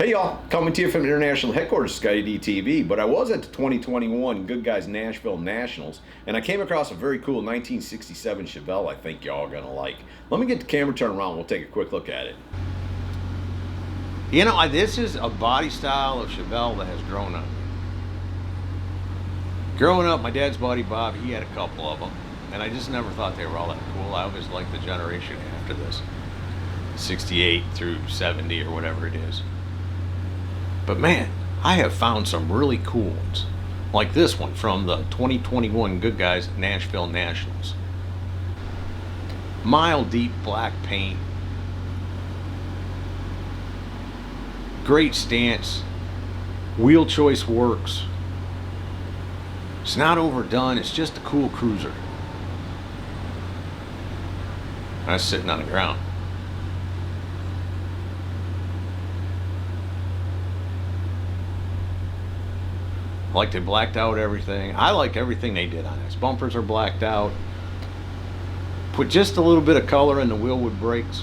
Hey y'all, coming to you from international headquarters, ScottieDTV, but I was at the 2021 Goodguys Nashville Nationals, and I came across a very cool 1967 Chevelle I think y'all are going to like. Let me get the camera turned around, we'll take a quick look at it. You know, this is a body style of Chevelle that has grown up. Growing up, my dad's buddy Bob, he had a couple of them, and I just never thought they were all that cool. I always liked the generation after this, 68 through 70 or whatever it is. But man, I have found some really cool ones, like this one from the 2021 Goodguys Nashville Nationals. Mild deep black paint, great stance, wheel choice works. It's not overdone, it's just a cool cruiser. That's sitting on the ground. Like they blacked out everything. I like everything they did on this. Bumpers are blacked out. Put just a little bit of color in the Wilwood brakes.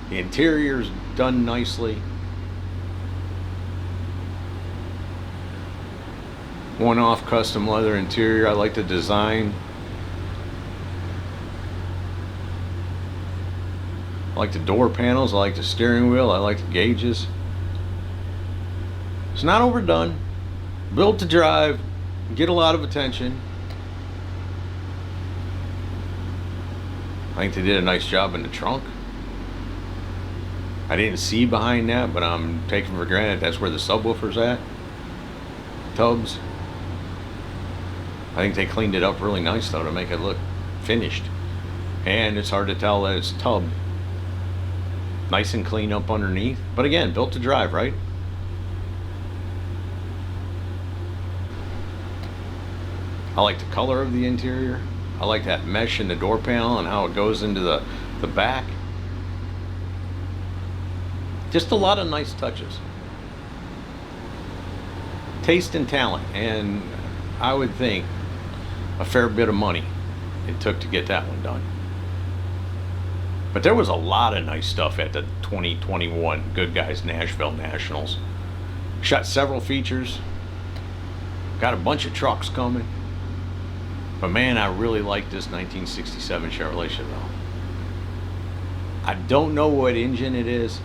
The interior's done nicely. One-off custom leather interior. I like the design. I like the door panels. I like the steering wheel. I like the gauges. It's not overdone. Built to drive, get a lot of attention. I think they did a nice job in the trunk. I didn't see behind that, but I'm taking for granted that's where the subwoofer's at. Tubs. I think they cleaned it up really nice though to make it look finished. And it's hard to tell that it's tubbed. Nice and clean up underneath. But again, built to drive, right? I like the color of the interior. I like that mesh in the door panel and how it goes into the back. Just a lot of nice touches. Taste and talent, and I would think a fair bit of money it took to get that one done. But there was a lot of nice stuff at the 2021 Goodguys Nashville Nationals. Shot several features. Got a bunch of trucks coming. But man, I really like this 1967 Chevrolet Chevelle. I don't know what engine it is.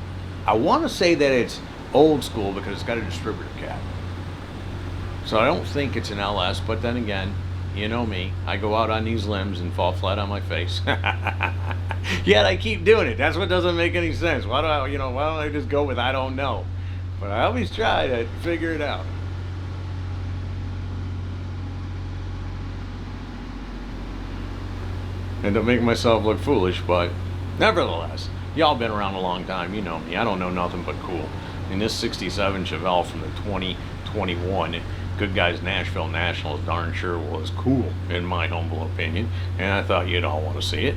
I want to say that it's old school because it's got a distributor cap. So I don't think it's an LS, but then again, you know me. I go out on these limbs and fall flat on my face. Yet I keep doing it. That's what doesn't make any sense. Why don't I just go with I don't know? But I always try to figure it out. And to make myself look foolish, but nevertheless, y'all been around a long time, you know me. I don't know nothing but cool. And this 67 Chevelle from the 2021 Goodguys Nashville Nationals darn sure was cool, in my humble opinion. And I thought you'd all want to see it.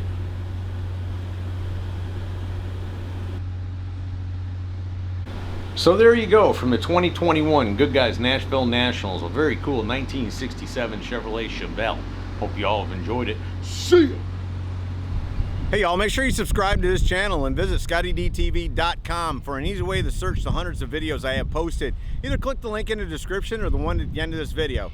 So there you go, from the 2021 Goodguys Nashville Nationals, a very cool 1967 Chevrolet Chevelle. Hope you all have enjoyed it. See ya! Hey y'all, make sure you subscribe to this channel and visit ScottieDTV.com for an easy way to search the hundreds of videos I have posted. Either click the link in the description or the one at the end of this video.